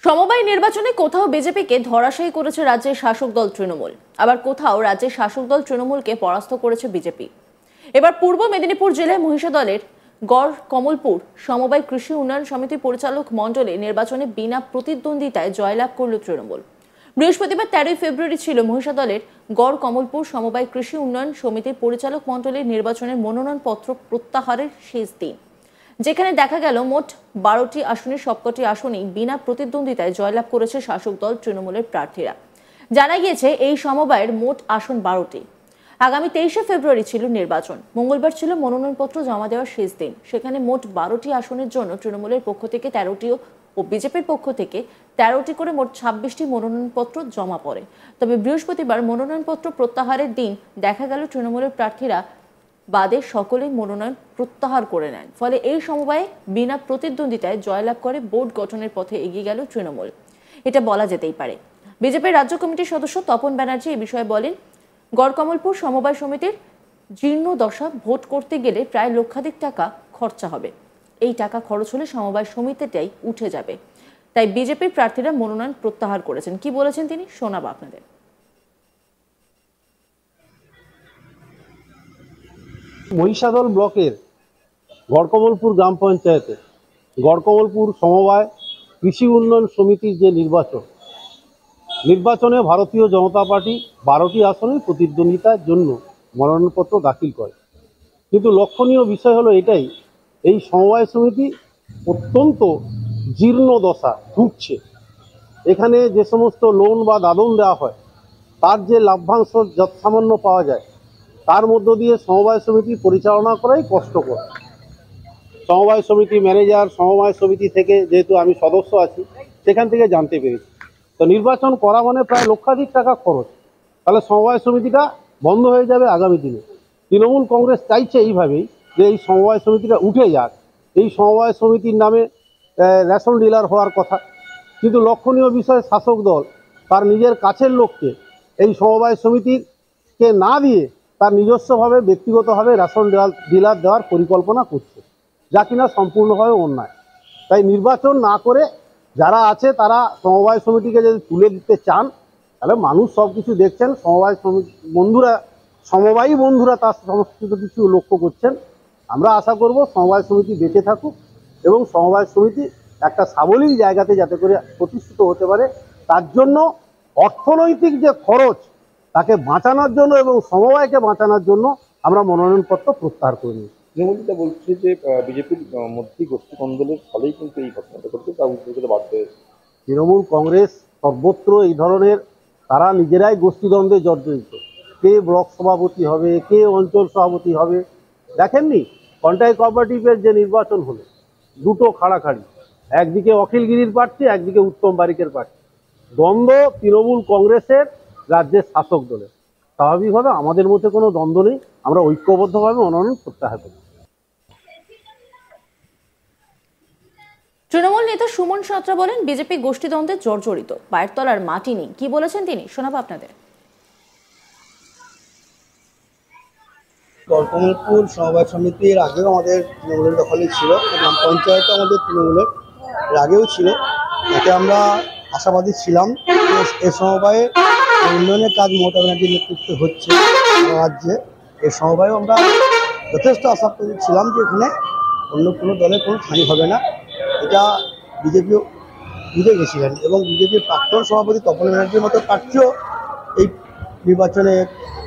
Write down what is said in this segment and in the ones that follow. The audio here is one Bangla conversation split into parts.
সমবায় নির্বাচনে কোথাও বিজেপিকে ধরাশায়ী করেছে রাজ্যের শাসক দল তৃণমূল, আবার কোথাও রাজ্যের শাসক দল তৃণমূলকে পরাস্ত করেছে বিজেপি। এবার পূর্ব মেদিনীপুর জেলায় মহিষাদলের গড় কমলপুর সমবায় কৃষি উন্নয়ন সমিতি পরিচালক মণ্ডলে নির্বাচনে বিনা প্রতিদ্বন্দ্বিতায় জয়লাভ করল তৃণমূল। বৃহস্পতিবার 13 ফেব্রুয়ারি ছিল মহিষাদলের গড় কমলপুর সমবায় কৃষি উন্নয়ন সমিতির পরিচালক মণ্ডলের নির্বাচনের মনোনয়নপত্র প্রত্যাহারের শেষ দিন, যেখানে দেখা গেল মোট 12টি আসনের সবকটি আসনেই বিনা প্রতিদ্বন্দ্বিতায় জয়লাভ করেছে শাসক দল তৃণমূলের প্রার্থীরা। জানা গিয়েছে এই সমবায়ের মোট আসন 12টি। আগামী 23শে ফেব্রুয়ারি ছিল নির্বাচন। মঙ্গলবার ছিল মনোনয়নপত্র জমা দেওয়ার শেষ দিন। সেখানে মোট 12টি আসনের জন্য তৃণমূলের পক্ষ থেকে 13টি ও বিজেপির পক্ষ থেকে 13টি করে মোট 26টি মনোনয়নপত্র জমা পড়ে। তবে বৃহস্পতিবার মনোনয়নপত্র প্রত্যাহারের দিন দেখা গেল তৃণমূলের প্রার্থীরা বাদে সকলেই মনোনয়ন প্রত্যাহার করে নেন। ফলে এই সমবায়ে বিনা প্রতিদ্বন্দ্বিতায় জয়লাভ করে বোর্ড গঠনের পথে এগিয়ে গেল তৃণমূল, এটা বলা যেতেই পারে। বিজেপির রাজ্য কমিটির সদস্য তপন ব্যানার্জি এই বিষয়ে বলেন, গড়কমলপুর সমবায় সমিতির জীর্ণ দশা ভোট করতে গেলে প্রায় লক্ষাধিক টাকা খরচা হবে। এই টাকা খরচ হলে সমবায় সমিতিটাই উঠে যাবে। তাই বিজেপির প্রার্থীরা মনোনয়ন প্রত্যাহার করেছেন। কি বলেছেন তিনি, শোনাবো আপনাদের। মহিষাদল ব্লকের গড়কমলপুর গ্রাম পঞ্চায়েতে গড়কমলপুর সমবায় কৃষি উন্নয়ন সমিতির যে নির্বাচনে ভারতীয় জনতা পার্টি 12টি আসনে প্রতিদ্বন্দ্বিতার জন্য মনোনয়নপত্র দাখিল করে। কিন্তু লক্ষণীয় বিষয় হলো এটাই, এই সমবায় সমিতি অত্যন্ত জীর্ণ দশা ঢুকছে। এখানে যে সমস্ত লোন বা দাদন দেওয়া হয় তার যে লাভ্যাংশ যৎসামান্য পাওয়া যায়, তার মধ্য দিয়ে সমবায় সমিতি পরিচালনা করাই কষ্টকর। সমবায় সমিতি ম্যানেজার, সমবায় সমিতি থেকে যেহেতু আমি সদস্য আছি, সেখান থেকে জানতে পেরেছি তো নির্বাচন করা মানে প্রায় লক্ষাধিক টাকা খরচ। তাহলে সমবায় সমিতিটা বন্ধ হয়ে যাবে আগামী দিনে। তৃণমূল কংগ্রেস চাইছে এইভাবেই যে এই সমবায় সমিতিটা উঠে যাক। এই সমবায় সমিতির নামে রেশন ডিলার হওয়ার কথা, কিন্তু লক্ষণীয় বিষয় শাসক দল তার নিজের কাছের লোককে এই সমবায় সমিতিকে না দিয়ে তার নিজস্বভাবে ব্যক্তিগতভাবে রেশন ডিলার দেওয়ার পরিকল্পনা করছে, যা কিনা সম্পূর্ণভাবে অন্যায়। তাই নির্বাচন না করে যারা আছে তারা সমবায় সমিতিকে যদি তুলে দিতে চান, তাহলে মানুষ সব কিছু দেখছেন, সমবায়ী বন্ধুরা তার সমস্ত কিছু লক্ষ্য করছেন। আমরা আশা করব সমবায় সমিতি বেঁচে থাকুক এবং সমবায় সমিতি একটা সাবলীল জায়গাতে যাতে করে প্রতিষ্ঠিত হতে পারে, তার জন্য অর্থনৈতিক যে খরচ তাকে বাঁচানোর জন্য এবং সমবায়কে বাঁচানোর জন্য আমরা মনোনয়নপত্র প্রত্যাহার করে নিই। তৃণমূলটা বলছে যে বিজেপির মধ্যে গোষ্ঠী দ্বন্দ্বের ফলেই কিন্তু এই ঘটনাটা ঘটছে, তা উদ্যোগে বাধ্য হয়েছে। তৃণমূল কংগ্রেস সর্বত্র এই ধরনের, তারা নিজেরাই গোষ্ঠীদ্বন্দ্বে জর্জরিত। কে ব্লক সভাপতি হবে, কে অঞ্চল সভাপতি হবে। দেখেননি কন্টাই কোঅপারেটিভের যে নির্বাচন হলো, দুটো খাড়াখাড়ি, একদিকে অখিলগিরির প্রার্থী, একদিকে উত্তম বারিকের প্রার্থী। দ্বন্দ্ব তৃণমূল কংগ্রেসের রাজ্যের শাসক দলের। স্বাভাবিকভাবে আমাদের মধ্যে কোনো দ্বন্দ্ব নেই, আমরা ঐক্যবদ্ধভাবে মনোনয়ন প্রত্যাহার করি। তৃণমূল নেতা সুমন সাঁতরা বলেন, বিজেপি গোষ্ঠীদ্বন্দ্বে জর্জরিত, পায়ের তলার মাটি নেই। কি বলেছেন তিনি, শোনাবো আপনাদের। গড়কমলপুর সমবায় সমিতির আগেও আমাদের তৃণমূলের দখলে ছিল, গ্রাম পঞ্চায়েতে আমাদের তৃণমূলের আগেও ছিল। এতে আমরা আশাবাদী ছিলাম যে এ সমবায়ে উন্নয়নের কাজ মমতা ব্যানার্জির নেতৃত্বে হচ্ছে রাজ্যে। এ সমবায়েও আমরা যথেষ্ট আশাবাদী ছিলাম যে এখানে অন্য কোনো দলের কোনো ঠাঁই হবে না। এটা বিজেপিও বুঝে গেছিলেন এবং বিজেপির প্রাক্তন সভাপতি তপন ব্যানার্জির মতো প্রার্থীও এই নির্বাচনে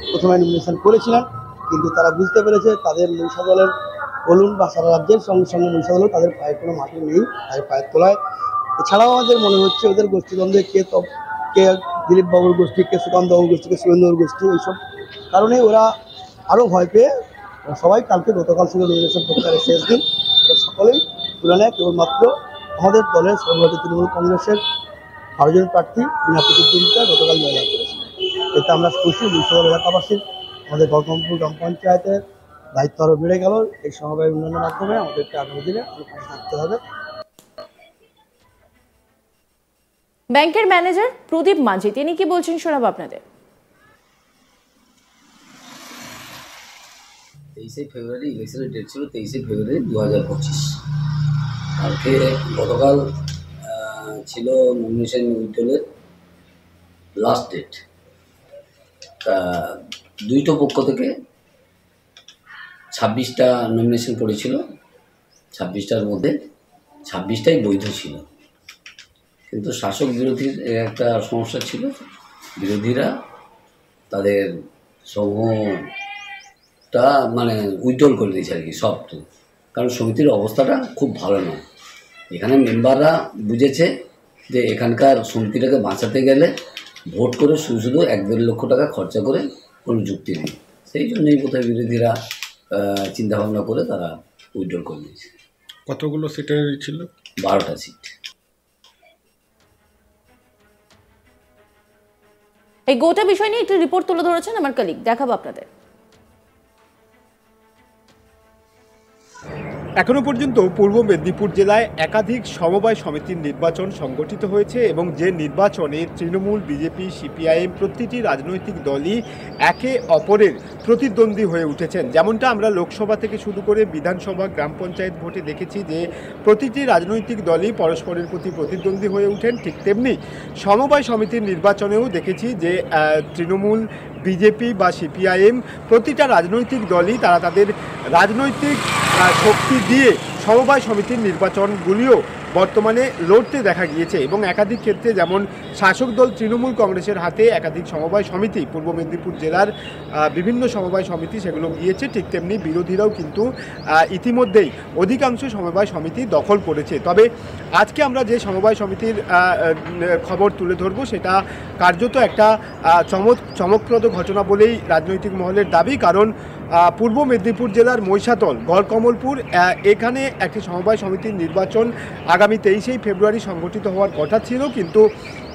প্রথমে নমিনেশন করেছিলেন, কিন্তু তারা বুঝতে পেরেছে তাদের মহিষাদলের বলুন বা সারা রাজ্যের সঙ্গে সঙ্গে মহিষাদলেও তাদের পায়ে কোনো মাটি নেই, তাদের পায়ের তলায়। এছাড়াও আমাদের মনে হচ্ছে ওদের গোষ্ঠীদ্বন্দ্বে কে দিলীপ বাবুর গোষ্ঠী, কে সুকান্ত বাবুর গোষ্ঠী, কে শুভেন্দুর গোষ্ঠী, এইসব কারণে ওরা আরও ভয় পেয়ে সবাই গতকাল ছিল নমিনেশন প্রত্যাহারের শেষ দিন, সকলেই তুলে নেয়। কেবলমাত্র আমাদের দলের সর্বভারতীয় তৃণমূল কংগ্রেসের 12 জন প্রার্থী বিনা প্রতিদ্বন্দ্বিতায় গতকাল জয়লাভ করেছে। এতে আমরা খুশি। মহিষাদল এলাকাবাসীর আমাদের গড়কমলপুর গ্রাম পঞ্চায়েতের দায়িত্ব আরও বেড়ে গেল। এই সমবায় উন্নয়নের মাধ্যমে আমাদেরকে আগামী দিনে আরও পাশে থাকতে হবে। ব্যাংকের ম্যানেজার প্রদীপ মাঝি তিনি কি বলছেন, শোনাবো আপনাদের। 23 ফেব্রুয়ারি ইলেকশনের ডেট ছিল 23 ফেব্রুয়ারি 2025। কালকে গতকাল ছিল নমিনেশন উইথড্রলের লাস্ট ডেট। তা দুইটো পক্ষ থেকে 26টা নমিনেশন পড়েছিল, 26টার মধ্যে 26টাই বৈধ ছিল। কিন্তু শাসক বিরোধীর একটা সমস্যা ছিল, বিরোধীরা তাদের সমূহটা মানে উইথড্রল করে দিয়েছে আর কি, সব। তো কারণ সমিতির অবস্থাটা খুব ভালো নয়। এখানে মেম্বাররা বুঝেছে যে এখানকার সমিতিটাকে বাঁচাতে গেলে ভোট করে শুধু 1-1.5 লক্ষ টাকা খরচা করে কোনো যুক্তি নেই। সেই জন্যই বোধহয় বিরোধীরা চিন্তাভাবনা করে তারা উইথড্রল করে দিয়েছে। কতগুলো সিটের ছিল? 12টা সিট। এই গোটা বিষয় নিয়ে একটি রিপোর্ট তুলে ধরেছেন আমার কলিগ, দেখাবো আপনাদের। এখনো পর্যন্ত পূর্ব মেদিনীপুর জেলায় একাধিক সমবায় সমিতির নির্বাচন সংগঠিত হয়েছে এবং যে নির্বাচনে তৃণমূল, বিজেপি, সিপিআইএম প্রতিটি রাজনৈতিক দলই একে অপরের প্রতিদ্বন্দ্বী হয়ে উঠেছেন। যেমনটা আমরা লোকসভা থেকে শুরু করে বিধানসভা, গ্রাম পঞ্চায়েত ভোটে দেখেছি যে প্রতিটি রাজনৈতিক দলই পরস্পরের প্রতি প্রতিদ্বন্দ্বী হয়ে ওঠেন, ঠিক তেমনি সমবায় সমিতির নির্বাচনেও দেখেছি যে তৃণমূল, বিজেপি বা সিপিআইএম প্রতিটা রাজনৈতিক দলই তারা তাদের রাজনৈতিক শক্তি দিয়ে সমবায় সমিতির নির্বাচনগুলিও বর্তমানে লড়তে দেখা গিয়েছে এবং একাধিক ক্ষেত্রে যেমন শাসক দল তৃণমূল কংগ্রেসের হাতে একাধিক সমবায় সমিতি, পূর্ব মেদিনীপুর জেলার বিভিন্ন সমবায় সমিতি সেগুলো গিয়েছে, ঠিক তেমনি বিরোধীরাও কিন্তু ইতিমধ্যেই অধিকাংশ সমবায় সমিতি দখল করেছে। তবে আজকে আমরা যে সমবায় সমিতির খবর তুলে ধরবো সেটা কার্যত একটা চমকপ্রদ ঘটনা বলেই রাজনৈতিক মহলের দাবি। কারণ পূর্ব মেদিনীপুর জেলার মহিষাদল, গড়কমলপুর, এখানে একটি সমবায় সমিতির নির্বাচন আগামী 23 ফেব্রুয়ারি সংগঠিত হওয়ার কথা ছিল, কিন্তু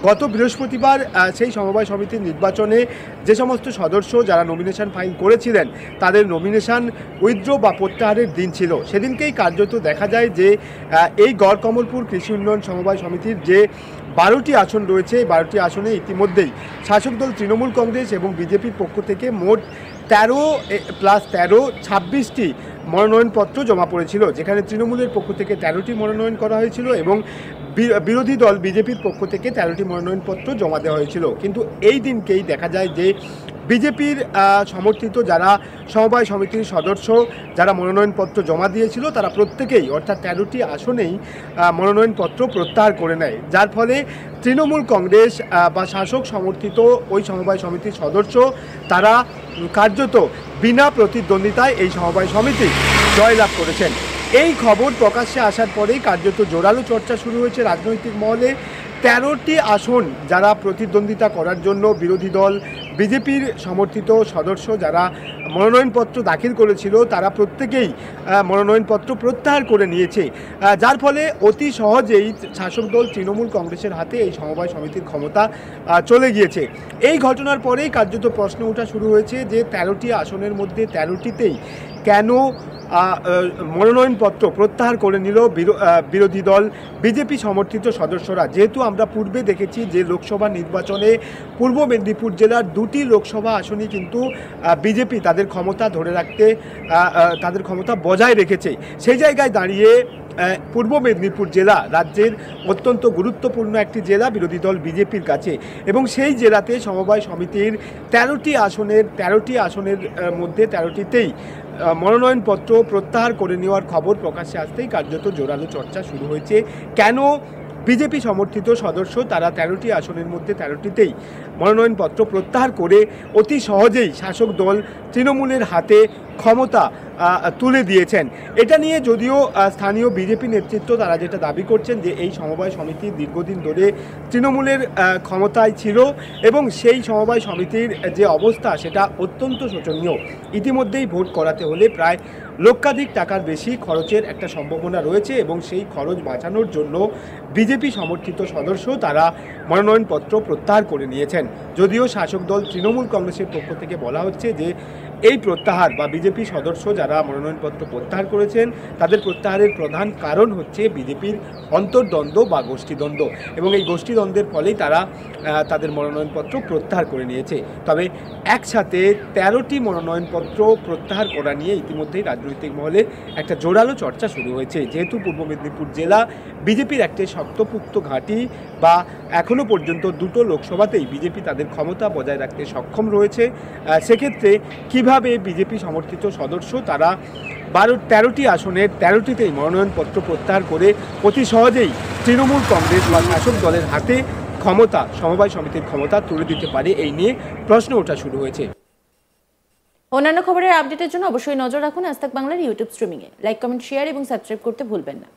গত বৃহস্পতিবার সেই সমবায় সমিতির নির্বাচনে যে সমস্ত সদস্য যারা নমিনেশন ফাইল করেছিলেন তাদের নমিনেশন উইথড্র বা প্রত্যাহারের দিন ছিল। সেদিনকেই কার্যত দেখা যায় যে এই গড়কমলপুর কৃষি উন্নয়ন সমবায় সমিতির যে 12টি আসন রয়েছে, এই 12টি আসনে ইতিমধ্যেই শাসক দল তৃণমূল কংগ্রেস এবং বিজেপির পক্ষ থেকে মোট 26টি মনোনয়নপত্র জমা পড়েছিল, যেখানে তৃণমূলের পক্ষ থেকে 13টি মনোনয়ন করা হয়েছিল এবং বিরোধী দল বিজেপির পক্ষ থেকে 13টি মনোনয়নপত্র জমা দেওয়া হয়েছিল। কিন্তু এই দিনকেই দেখা যায় যে বিজেপির সমর্থিত যারা সমবায় সমিতির সদস্য যারা মনোনয়নপত্র জমা দিয়েছিল তারা প্রত্যেকেই অর্থাৎ 13টি আসনেই মনোনয়নপত্র প্রত্যাহার করে নেয়, যার ফলে তৃণমূল কংগ্রেস বা শাসক সমর্থিত ওই সমবায় সমিতির সদস্য তারা কার্যত বিনা প্রতিদ্বন্দ্বিতায় এই সমবায় সমিতি জয়লাভ করেছেন। এই খবর প্রকাশ্যে আসার পরেই কার্যত জোরালো চর্চা শুরু হয়েছে রাজনৈতিক মহলে। 13টি আসন যারা প্রতিদ্বন্দ্বিতা করার জন্য বিরোধী দল বিজেপির সমর্থিত সদস্য যারা মনোনয়নপত্র দাখিল করেছিল তারা প্রত্যেকেই মনোনয়নপত্র প্রত্যাহার করে নিয়েছে, যার ফলে অতি সহজেই শাসক দল তৃণমূল কংগ্রেসের হাতে এই সমবায় সমিতির ক্ষমতা চলে গিয়েছে। এই ঘটনার পরেই কার্যত প্রশ্ন ওঠা শুরু হয়েছে যে 13টি আসনের মধ্যে 13টিতেই কেন মনোনয়নপত্র প্রত্যাহার করে নিল বিরোধী দল বিজেপি সমর্থিত সদস্যরা। যেহেতু আমরা পূর্বে দেখেছি যে লোকসভা নির্বাচনে পূর্ব মেদিনীপুর জেলার 2টি লোকসভা আসনই কিন্তু বিজেপি তাদের ক্ষমতা ধরে রাখতে তাদের ক্ষমতা বজায় রেখেছে। সেই জায়গায় দাঁড়িয়ে পূর্ব মেদিনীপুর জেলা রাজ্যের অত্যন্ত গুরুত্বপূর্ণ একটি জেলা বিরোধী দল বিজেপির কাছে, এবং সেই জেলাতে সমবায় সমিতির 13টি আসনের মধ্যে 13টিতেই মনোনয়নপত্র প্রত্যাহার করে নেওয়ার খবর প্রকাশ্যে আসতেই কার্যত জোরালো চর্চা শুরু হয়েছে। কেন বিজেপি সমর্থিত সদস্য তারা 13টি আসনের মধ্যে 13টিতেই মনোনয়নপত্র প্রত্যাহার করে অতি সহজেই শাসক দল তৃণমূলের হাতে ক্ষমতা তুলে দিয়েছেন। এটা নিয়ে যদিও স্থানীয় বিজেপি নেতৃত্ব তারা যেটা দাবি করছেন যে এই সমবায় সমিতি দীর্ঘদিন ধরে তৃণমূলের ক্ষমতায় ছিল এবং সেই সমবায় সমিতির যে অবস্থা সেটা অত্যন্ত শোচনীয়। ইতিমধ্যেই ভোট করাতে হলে প্রায় লক্ষাধিক টাকার বেশি খরচের একটা সম্ভাবনা রয়েছে এবং সেই খরচ বাঁচানোর জন্য বিজেপি সমর্থিত সদস্য তারা মনোনয়নপত্র প্রত্যাহার করে নিয়েছেন। যদিও শাসক দল তৃণমূল কংগ্রেসের পক্ষ থেকে বলা হচ্ছে যে এই প্রত্যাহার বা বিজেপি সদস্য যারা মনোনয়নপত্র প্রত্যাহার করেছেন তাদের প্রত্যাহারের প্রধান কারণ হচ্ছে বিজেপির অন্তর্দ্বন্দ্ব বা গোষ্ঠীদ্বন্দ্ব, এবং এই গোষ্ঠীদ্বন্দ্বের ফলেই তারা তাদের মনোনয়নপত্র প্রত্যাহার করে নিয়েছে। তবে একসাথে 13টি মনোনয়নপত্র প্রত্যাহার করা নিয়ে ইতিমধ্যেই রাজনৈতিক মহলে একটা জোরালো চর্চা শুরু হয়েছে। যেহেতু পূর্ব মেদিনীপুর জেলা বিজেপির একটি শক্তপোক্ত ঘাঁটি বা এখনও পর্যন্ত দুটো লোকসভাতেই বিজেপি তাদের ক্ষমতা বজায় রাখতে সক্ষম রয়েছে, সেক্ষেত্রে কিভাবে বিজেপি সমর্থিত সদস্য তারা 13টি আসনের 13টিতেই মনোনয়নপত্র প্রত্যাহার করে অতি সহজেই তৃণমূল কংগ্রেস বা শাসক দলের হাতে ক্ষমতা, সমবায় সমিতির ক্ষমতা তুলে দিতে পারে, এই নিয়ে প্রশ্ন ওঠা শুরু হয়েছে। অন্যান্য খবরের আপডেটের জন্য অবশ্যই নজর রাখুন আজ তাক বাংলার ইউটিউব স্ট্রিমিংয়ে। লাইক, কমেন্ট, শেয়ার এবং সাবস্ক্রাইব করতে ভুলবেন না।